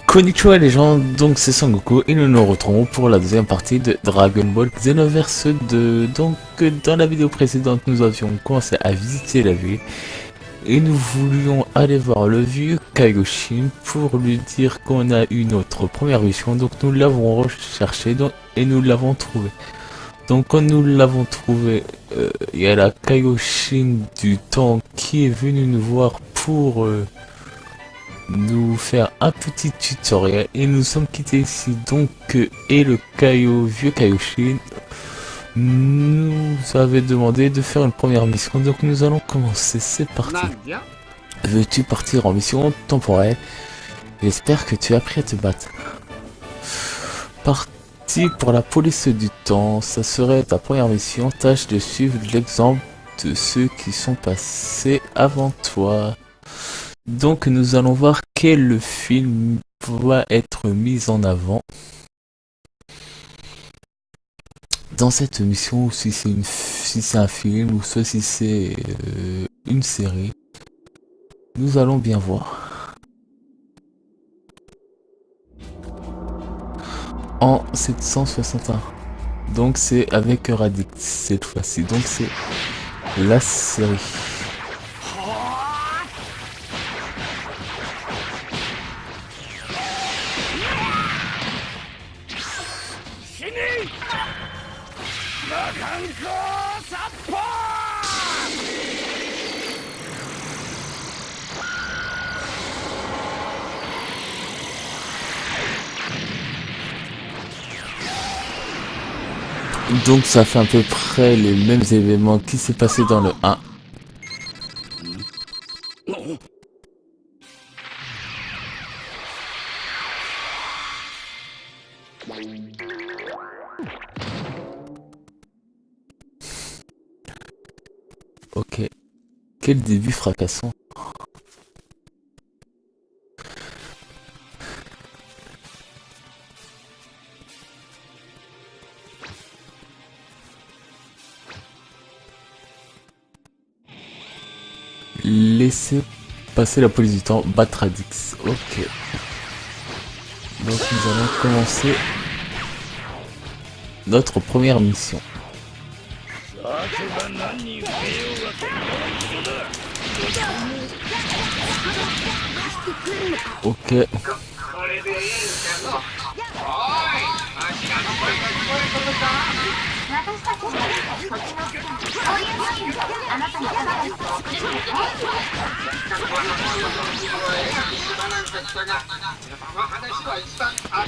Konnichiwa les gens, donc c'est Sangoku et nous nous retrouvons pour la deuxième partie de Dragon Ball Xenoverse 2. Donc dans la vidéo précédente nous avions commencé à visiter la ville et nous voulions aller voir le vieux Kaioshin pour lui dire qu'on a eu notre première mission. Donc nous l'avons recherché et nous l'avons trouvé. Donc quand nous l'avons trouvé, il y a la Kaioshin du temps qui est venu nous voir pour nous faire un petit tutoriel et nous sommes quittés ici donc et le vieux Kaioshin nous avait demandé de faire une première mission, donc nous allons commencer, c'est parti. Veux-tu partir en mission temporelle? J'espère que tu as appris à te battre. Parti pour la police du temps, ça serait ta première mission, tâche de suivre l'exemple de ceux qui sont passés avant toi. Donc nous allons voir quel film va être mis en avant dans cette mission, ou si c'est un film, ou soit si c'est une série. Nous allons bien voir. En 761. Donc c'est avec Raditz cette fois-ci. Donc c'est la série. Donc ça fait à peu près les mêmes événements qui s'est passé dans le 1. Ok. Quel début fracassant. Laissez passer la police du temps, battre Raditz. Ok. Donc nous allons commencer notre première mission. Ok.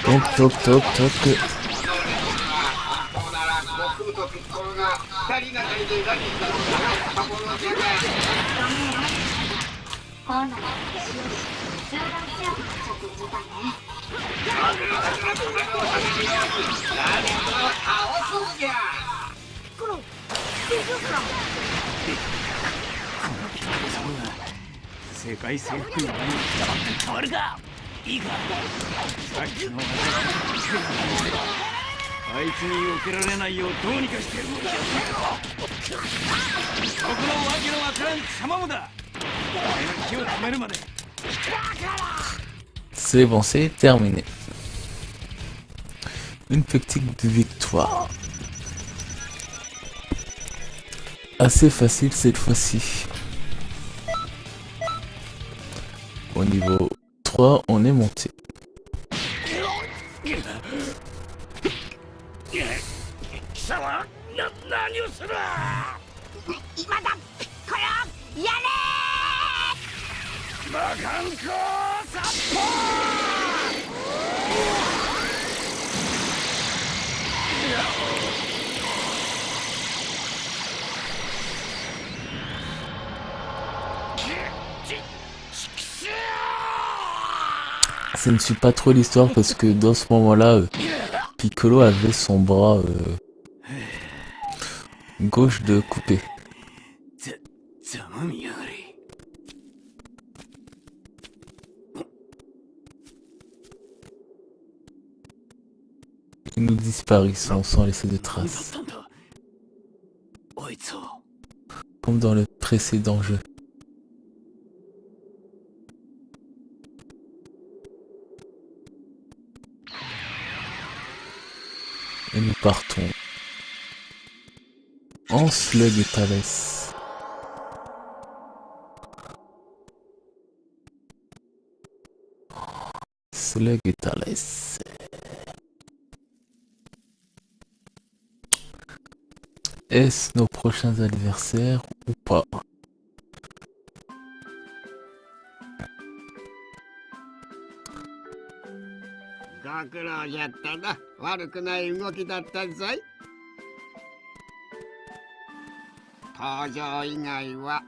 Donc toc toc toc. C'est bon, c'est terminé. Une petite victoire. Assez facile cette fois-ci. Au niveau 3, on est monté. Ça ne suit pas trop l'histoire parce que dans ce moment-là, Piccolo avait son bras gauche de coupé. Et nous disparaissons sans laisser de traces. Comme dans le précédent jeu. Et nous partons en Slug et Thalès. Slug et Thalès. Est-ce nos prochains adversaires ou pas? ご苦労じゃったな。悪くない動きだったぞい。登場以外は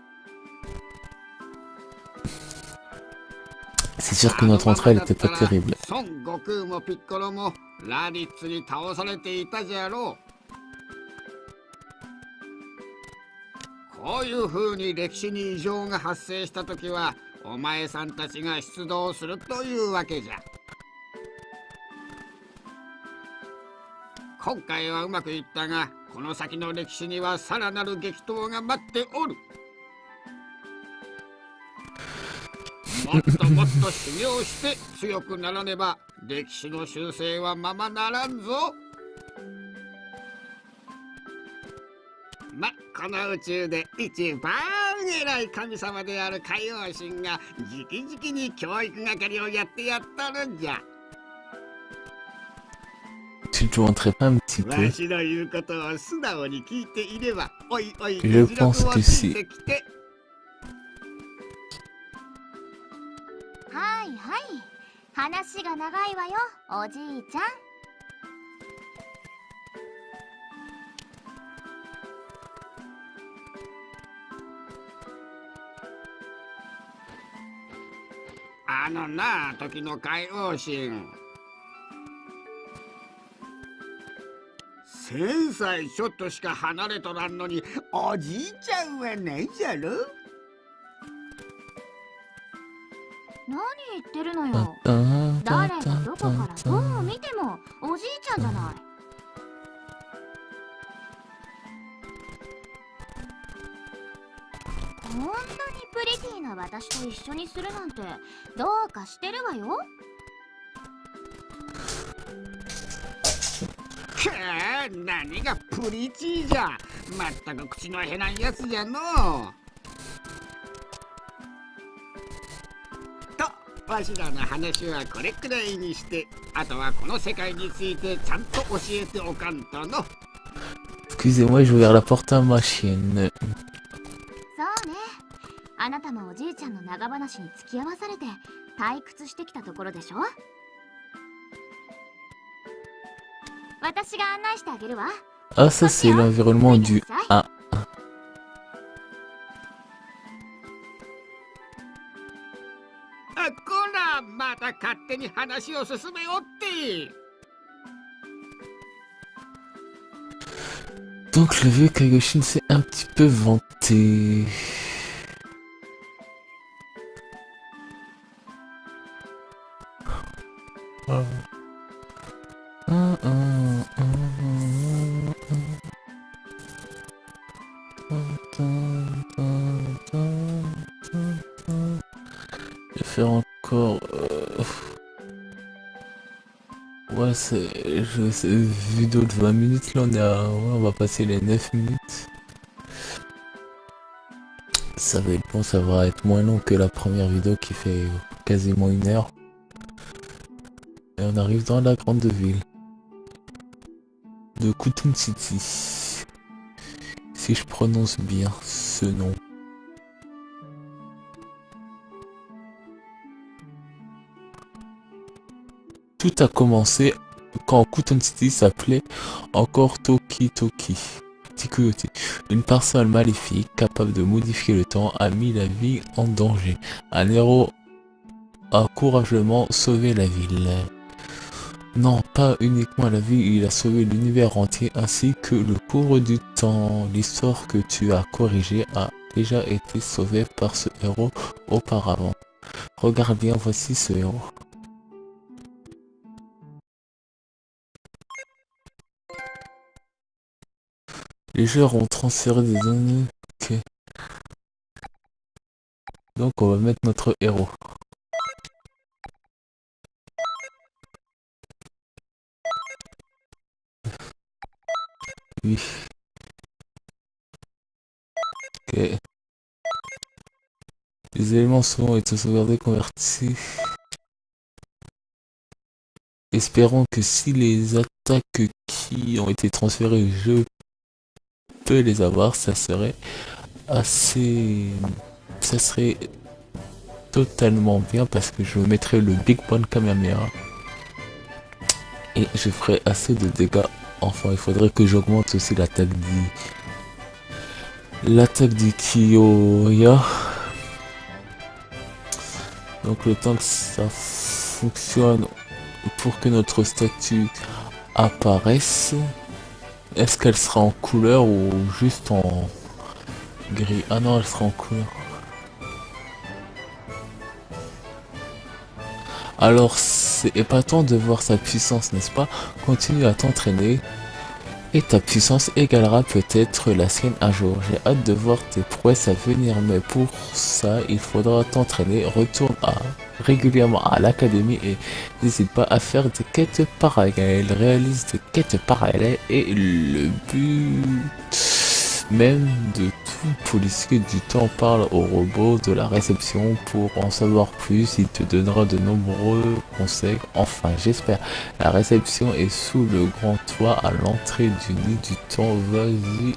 C'est sûr que notre entrée elle était pas terrible. 孫悟空もピッコロもラディッツに倒されていたじゃろう。こういう風に歴史に異常が発生したときはお前さんたちが出動するというわけじゃ。今回はうまくいったが、この先の歴史にはさらなる激闘が待っておる。もっともっと修行して強くならねば歴史の修正はままならんぞ。この宇宙で一番偉い神様である海王神が直々に教育係をやってやったるんじゃ。Tu te montrais pas un petit peu? わしの言うことを素直に聞いていれば、おいおい、Je pense que si. はいはい、話が長いわよ、おじいちゃん。あのな、時の海王神。1000歳ちょっとしか離れとらんのに、おじいちゃんはないじゃろ。何言ってるのよ。誰がどこからどう見てもおじいちゃんじゃない。こんなにプリティな私と一緒にするなんてどうかしてるわよ。何がプリティじゃ。まったく口のへらんやつじゃのう。と、わしらの話はこれくらいにして、あとはこの世界についてちゃんと教えておかんとの。Excusez-moi, j'ai ouvert la porte à ma chienne. そうね。あなたもおじいちゃんの長話に付き合わされて退屈してきたところでしょ。私が案内してあげるわ。Ah, ça c'est l'environnement du A. こら、また勝手に話を進めおって。Donc le vieux Kaioshin s'est un petit peu vanté. Je vais faire encore... Ouais, c'est vidéo de 20 minutes, là on va passer les 9 minutes. Ça va être bon, ça va être moins long que la première vidéo qui fait quasiment 1 heure. Et on arrive dans la grande ville de Kutum City. Si je prononce bien ce nom. Tout a commencé quand Kutum City s'appelait encore Toki Toki. Tikuyoti. Une personne maléfique capable de modifier le temps a mis la vie en danger. Un héros a courageusement sauvé la ville. Non, pas uniquement la vie, il a sauvé l'univers entier ainsi que le cours du temps. L'histoire que tu as corrigée a déjà été sauvée par ce héros auparavant. Regarde bien, voici ce héros. Les joueurs ont transféré des données. Ok. Donc on va mettre notre héros. Oui. Ok. Les éléments sont été sauvegardés, convertis. Espérons que si les attaques qui ont été transférées, je peux les avoir, ça serait assez... Ça serait totalement bien parce que je mettrai le Big Bang Kamehameha. Et je ferai assez de dégâts. Enfin, il faudrait que j'augmente aussi l'attaque du Kiyoya. Donc le temps que ça fonctionne pour que notre statue apparaisse. Est-ce qu'elle sera en couleur ou juste en gris? Ah non, elle sera en couleur. Alors c'est épatant de voir sa puissance, n'est-ce pas? Continue à t'entraîner et ta puissance égalera peut-être la sienne un jour. J'ai hâte de voir tes prouesses à venir, mais pour ça, il faudra t'entraîner. Retourne régulièrement à l'académie et n'hésite pas à faire des quêtes parallèles. Réalise des quêtes parallèles et le but même de tout policier du temps parle au robot de la réception pour en savoir plus. Il te donnera de nombreux conseils. Enfin, j'espère. La réception est sous le grand toit à l'entrée du nid du temps. Vas-y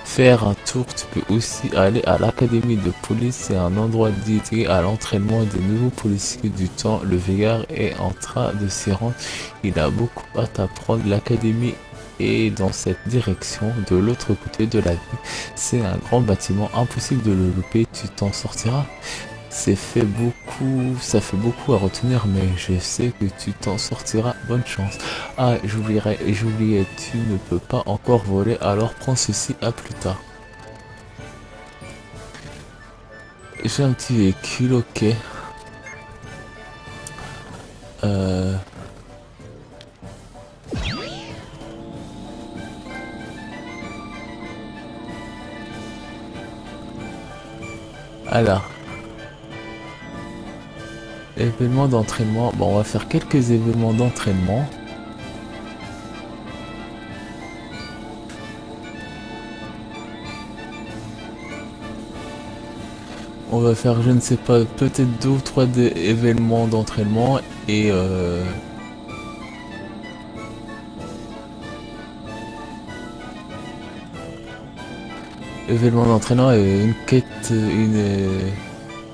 faire un tour. Tu peux aussi aller à l'académie de police. C'est un endroit dédié à l'entraînement des nouveaux policiers du temps. Le vieillard est en train de s'y rendre. Il a beaucoup à t'apprendre. L'académie et dans cette direction, de l'autre côté de la ville, c'est un grand bâtiment, impossible de le louper, tu t'en sortiras. Ça fait beaucoup à retenir, mais je sais que tu t'en sortiras, bonne chance. Ah, j'oubliais, tu ne peux pas encore voler, alors prends ceci à plus tard. J'ai un petit véhicule, ok. Alors, événements d'entraînement. Bon, on va faire quelques événements d'entraînement. On va faire, je ne sais pas, peut-être 2 ou 3 événements d'entraînement et événement d'entraînement et une quête,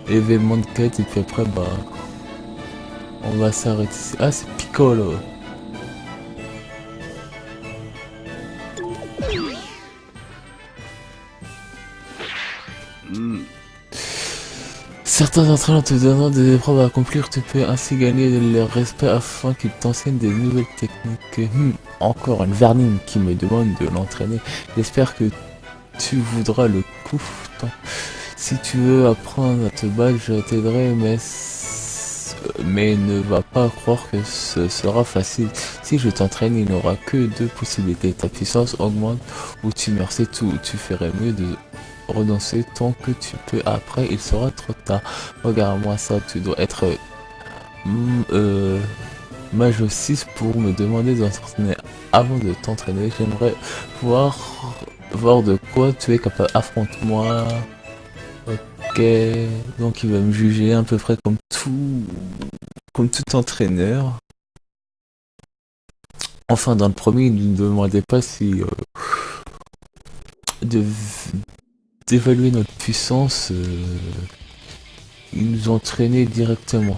événement de quête et puis après bah on va s'arrêter ici. Ah c'est Piccolo. Certains entraîneurs te donnant des épreuves à accomplir, tu peux ainsi gagner leur respect afin qu'ils t'enseignent des nouvelles techniques. Encore une vermine qui me demande de l'entraîner. J'espère que tu voudras le coup. Si tu veux apprendre à te battre, je t'aiderai, mais ne va pas croire que ce sera facile. Si je t'entraîne, il n'y aura que 2 possibilités. Ta puissance augmente ou tu meurs, c'est tout. Tu ferais mieux de renoncer tant que tu peux. Après, il sera trop tard. Regarde-moi ça, tu dois être mage 6 pour me demander d'entraîner. Avant de t'entraîner, j'aimerais voir de quoi tu es capable. Affronte-moi. Ok, donc il va me juger à peu près comme tout entraîneur. Enfin, dans le premier, il ne demandait pas si d'évaluer notre puissance, il nous entraînait directement.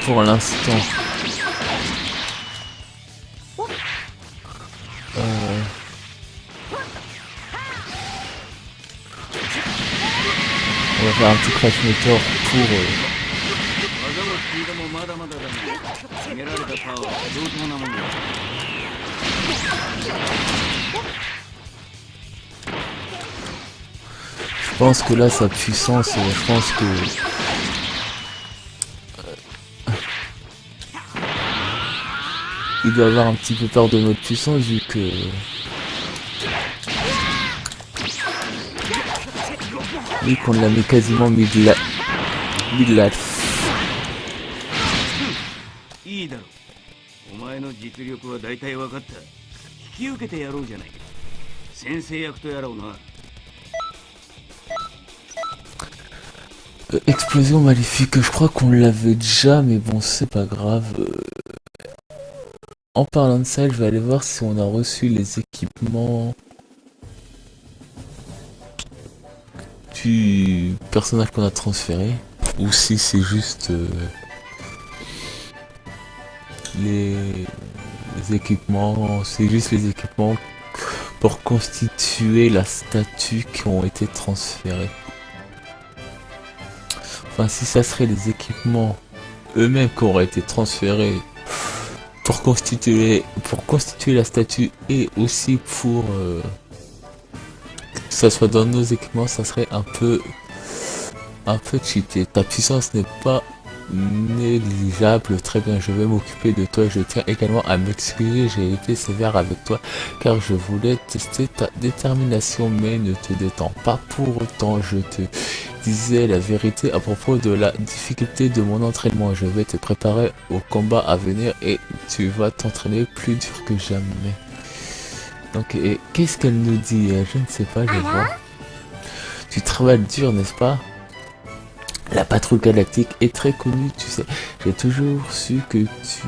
Pour l'instant, on va faire un petit crash meteor pour je pense que là sa puissance, je pense que il doit avoir un petit peu peur de notre puissance vu qu'on l'a mis quasiment mid life. いいだろう。お前の実力は大体分かった。引き受けてやろうじゃないか。先生役とやろうな。 Explosion maléfique, je crois qu'on l'avait déjà, mais bon, c'est pas grave. En parlant de ça, je vais aller voir si on a reçu les équipements du personnage qu'on a transféré, ou si c'est juste les équipements, c'est juste les équipements pour constituer la statue qui ont été transférés. Enfin, si ça serait les équipements eux-mêmes qui auraient été transférés pour constituer la statue et aussi pour que ça soit dans nos équipements, ça serait un peu cheaté. Ta puissance n'est pas négligeable. Très bien, je vais m'occuper de toi. Je tiens également à m'excuser, j'ai été sévère avec toi car je voulais tester ta détermination, mais ne te détends pas pour autant. Je te disais la vérité à propos de la difficulté de mon entraînement. Je vais te préparer au combat à venir et tu vas t'entraîner plus dur que jamais. Donc, et qu'est-ce qu'elle nous dit? Je ne sais pas, je vois. Tu travailles dur, n'est-ce pas? La patrouille galactique est très connue, tu sais. J'ai toujours su que tu...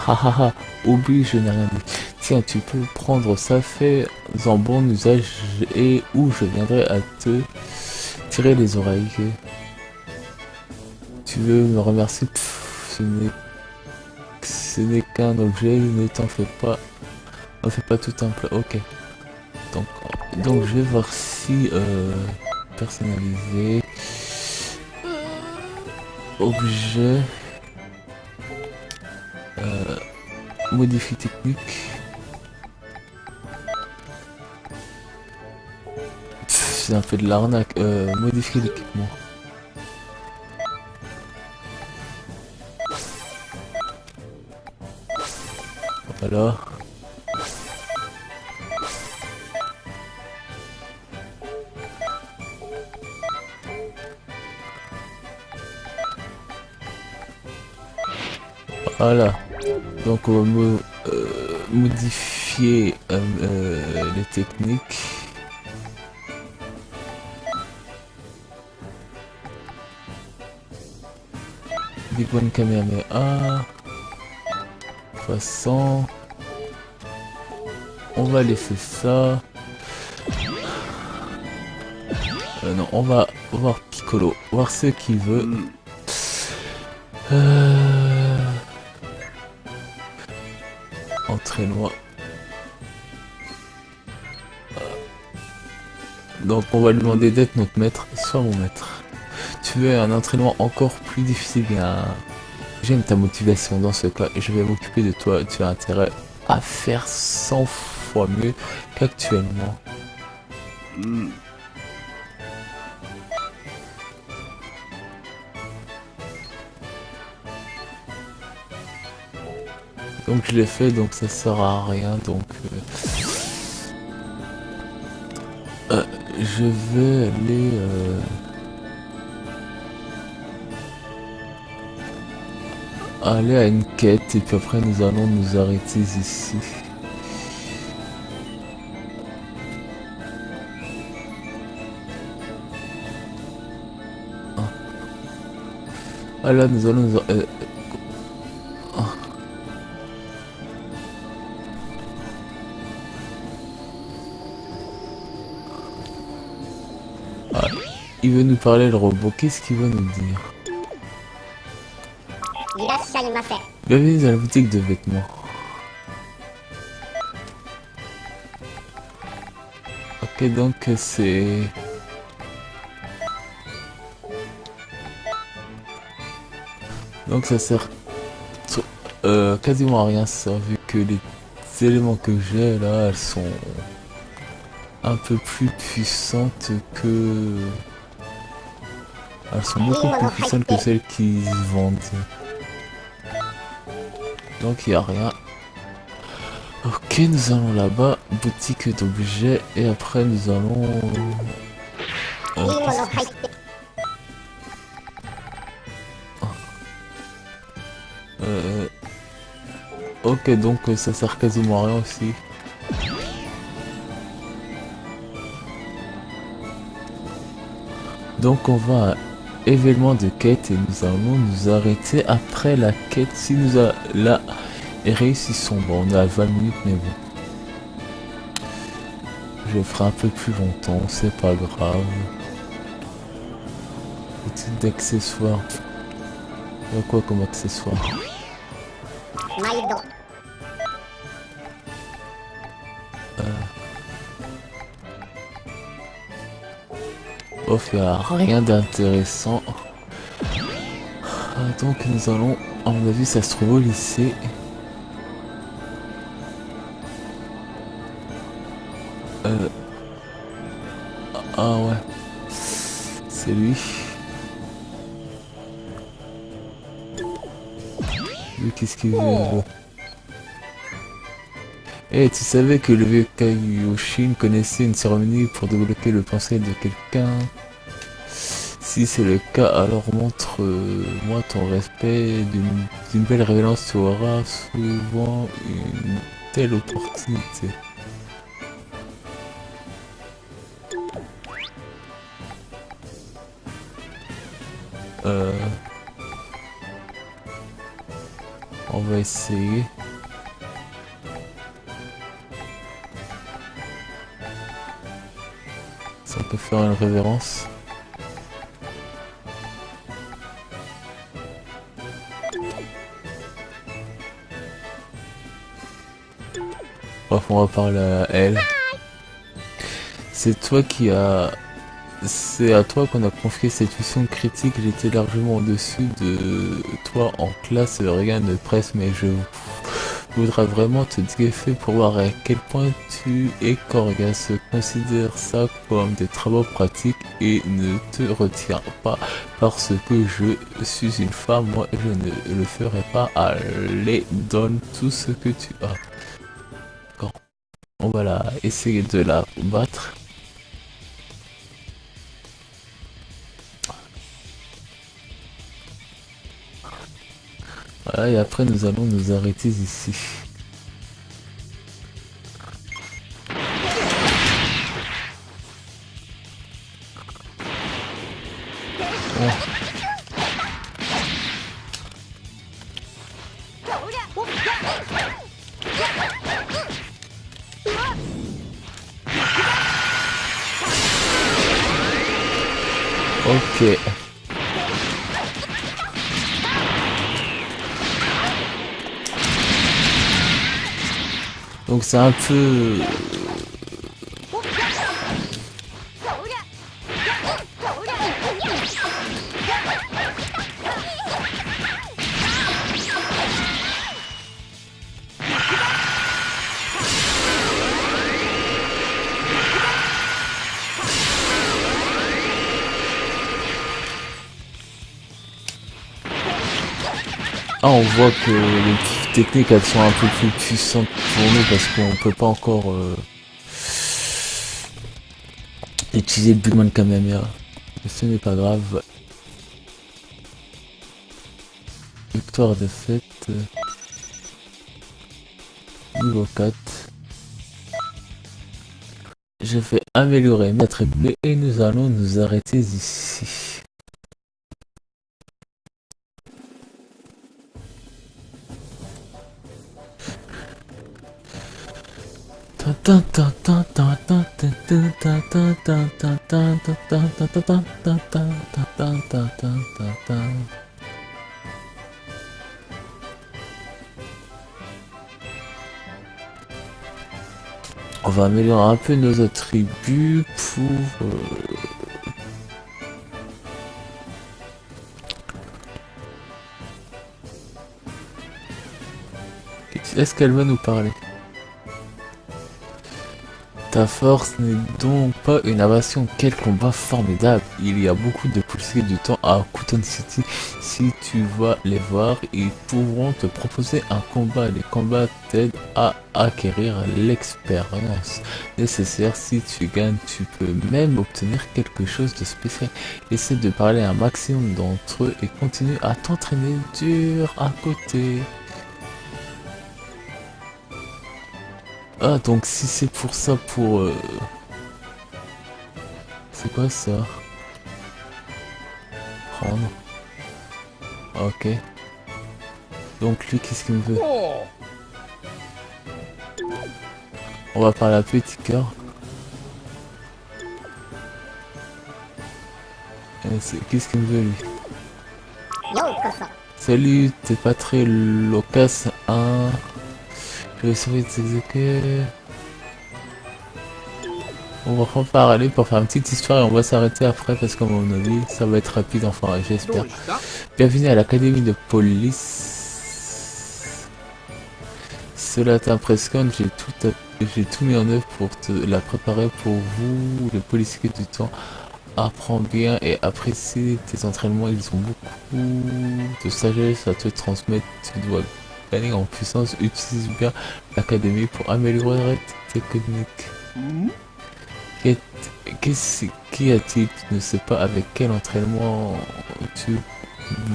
Hahaha, oublie, je n'ai rien dit. Tiens, tu peux prendre ça, fais-en bon usage et où je viendrai à te tirer les oreilles. Tu veux me remercier? Pff, ce n'est qu'un objet, ne t'en fais pas. On fait pas tout un plat, ok. Donc je vais voir si personnaliser objet modifie technique. C'est un peu de l'arnaque. Modifier l'équipement. Voilà. Voilà, donc on va modifier les techniques. Big One Kamehameha, façon, on va laisser ça. Non, on va voir Piccolo, voir ce qu'il veut. Entraînement. Donc on va lui demander d'être notre maître, soit mon maître. Tu veux un entraînement encore plus difficile? Bien, j'aime ta motivation dans ce cas et je vais m'occuper de toi. Tu as intérêt à faire 100 fois mieux qu'actuellement. Donc je l'ai fait, donc ça sert à rien, donc je vais aller à une quête et puis après nous allons nous arrêter ici. Ah là nous allons nous il veut nous parler le robot, qu'est-ce qu'il va nous dire? Bienvenue dans la boutique de vêtements. Ok, donc c'est... Donc ça sert quasiment à rien, ça, vu que les éléments que j'ai là, elles sont un peu plus puissantes que... Elles sont beaucoup plus puissantes que celles qu'ils vendent. Donc il n'y a rien. Ok, nous allons là-bas, boutique d'objets, et après nous allons... Ok, donc ça sert quasiment à rien aussi. Donc on va à événement de quête et nous allons nous arrêter après la quête si nous la réussissons. Bon, on est à 20 minutes, mais bon. Je ferai un peu plus longtemps, c'est pas grave. Petit d'accessoires. Il y a quoi comme accessoire? Ouf, il n'y a rien d'intéressant. Donc nous allons, à mon avis, ça se trouve au lycée. Ah ouais. C'est lui. Lui, qu'est-ce qu'il veut? Eh, tu savais que le vieux Kaioshin connaissait une cérémonie pour débloquer le potentiel de quelqu'un? Si c'est le cas, alors montre-moi ton respect. D'une belle révélance, tu auras souvent une telle opportunité. On va essayer. Ça peut faire une révérence. Bref, on va parler à elle. C'est toi qui as... C'est à toi qu'on a confié cette mission critique. J'étais largement au-dessus de toi en classe. Rien ne presse, mais je voudrais vraiment te greffer pour voir à quel point tu es coriace. Considère ça comme des travaux pratiques et ne te retire pas parce que je suis une femme. Moi, je ne le ferai pas. Allez, donne tout ce que tu as. Quand on va essayer de la battre. Voilà, et après nous allons nous arrêter ici. Bon. Ok. Donc c'est un peu... Ah, on voit que les petites techniques elles sont un peu plus puissantes pour nous parce qu'on peut pas encore utiliser le Bigman Kamehameha. Mais ce n'est pas grave. Victoire défaite. Niveau 4. Je vais améliorer mes attributs et nous allons nous arrêter ici. On va améliorer un peu nos attributs pour... Est-ce qu'elle va nous parler? Ta force n'est donc pas une invasion, quel combat formidable. Il y a beaucoup de policiers du temps à Cotton City. Si tu vas les voir, ils pourront te proposer un combat. Les combats t'aident à acquérir l'expérience nécessaire. Si tu gagnes, tu peux même obtenir quelque chose de spécial. Essaie de parler à un maximum d'entre eux et continue à t'entraîner dur à côté. Ah, donc si c'est pour ça, c'est quoi ça? Prendre. Ok. Donc lui, qu'est-ce qu'il me veut? On va parler à Petit Cœur. Qu'est-ce qu'il me veut, lui? Salut, t'es pas très loquace, hein? Je vais essayer de t'exécuter. On va enfin parler pour faire une petite histoire et on va s'arrêter après parce qu'à mon avis ça va être rapide, enfin j'espère. Bienvenue à l'académie de police. Cela t'impressionne, j'ai tout mis en œuvre pour te la préparer pour vous, les policiers du temps. Apprends bien et apprécie tes entraînements, ils ont beaucoup de sagesse à te transmettre, tu dois gagner en puissance, utilise bien l'académie pour améliorer tes techniques. Qui a-t-il? Tu ne sais pas avec quel entraînement tu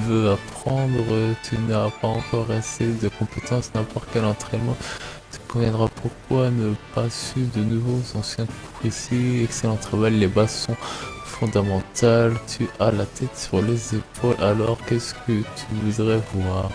veux apprendre, tu n'as pas encore assez de compétences, n'importe quel entraînement te conviendra. Pourquoi ne pas suivre de nouveaux anciens cours ici? Excellent travail, les bases sont fondamentales, tu as la tête sur les épaules, alors qu'est-ce que tu voudrais voir?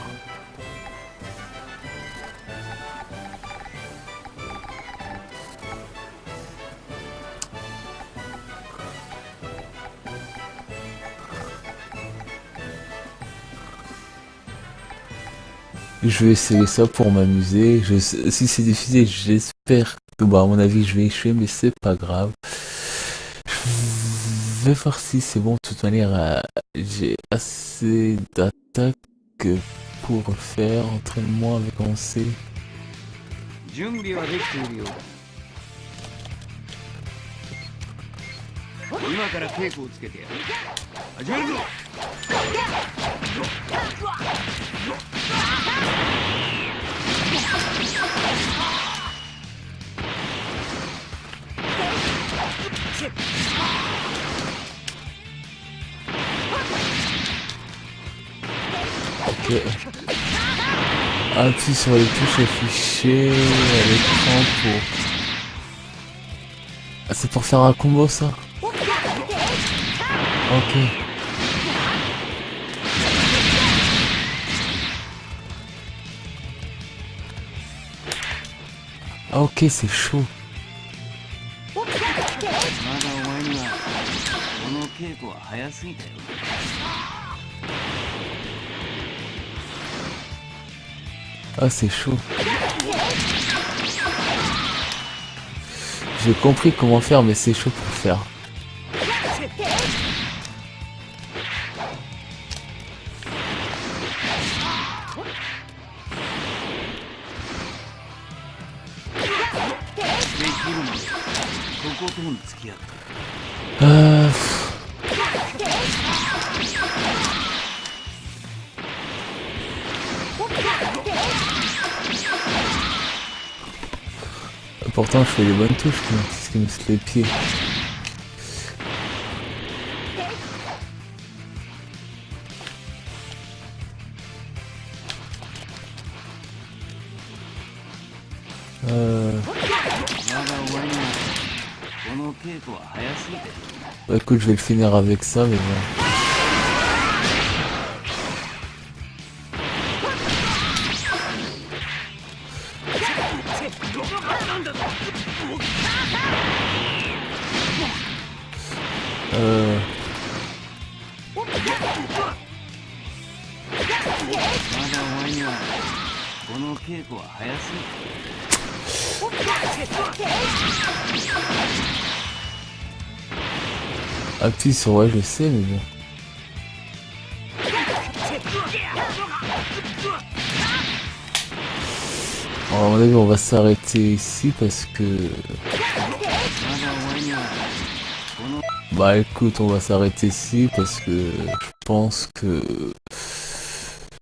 Je vais essayer ça pour m'amuser. Si c'est difficile, j'espère que, bah, à mon avis, je vais échouer, mais c'est pas grave. Je vais voir si c'est bon. De toute manière, j'ai assez d'attaques pour faire entraînement avec lancé. Ok. Appuie sur les touches affichées à l'écran pour... Ah, c'est pour faire un combo ça? Ok. Ah, ok, c'est chaud. Ah, c'est chaud. J'ai compris comment faire, mais c'est chaud pour faire. Pourtant je fais les bonnes touches, c'est ce qui me se les pieds. Bah, écoute, je vais le finir avec ça, mais bon. Appuie sur ouais, je sais, mais bon. Alors, à mon avis, on va s'arrêter ici parce que Bah écoute, on va s'arrêter ici parce que je pense que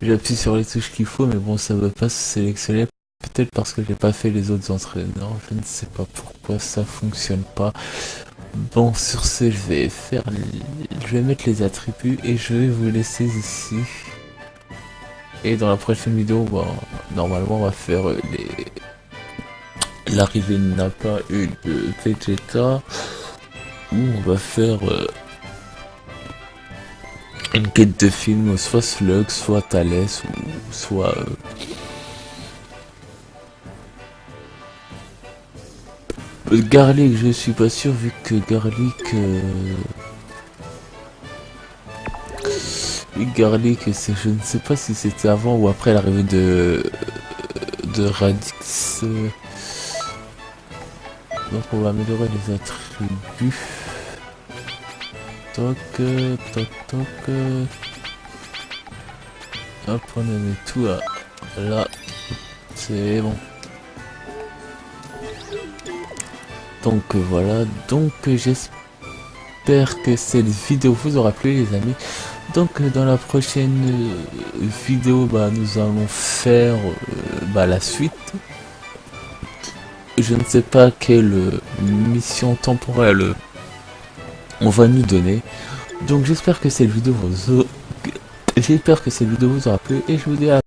j'appuie sur les touches qu'il faut, mais bon, ça veut pas se sélectionner. Peut-être parce que j'ai pas fait les autres entraîneurs, je ne sais pas pourquoi ça fonctionne pas. Bon, sur ce, je vais mettre les attributs et je vais vous laisser ici. Et dans la prochaine vidéo, bah, normalement, on va faire l'arrivée de Nappa et de Vegeta, où on va faire une quête de film, soit Slug, soit Thalès, ou soit Garlic. Je suis pas sûr vu que Garlic, c'est, je ne sais pas si c'était avant ou après l'arrivée de Radix. Donc on va améliorer les attributs. Toc, toc, toc. Hop, on met tout là. C'est bon. Donc voilà, donc j'espère que cette vidéo vous aura plu les amis. Donc dans la prochaine vidéo, bah, nous allons faire la suite. Je ne sais pas quelle mission temporelle on va nous donner. Donc j'espère que cette vidéo vous aura plu et je vous dis à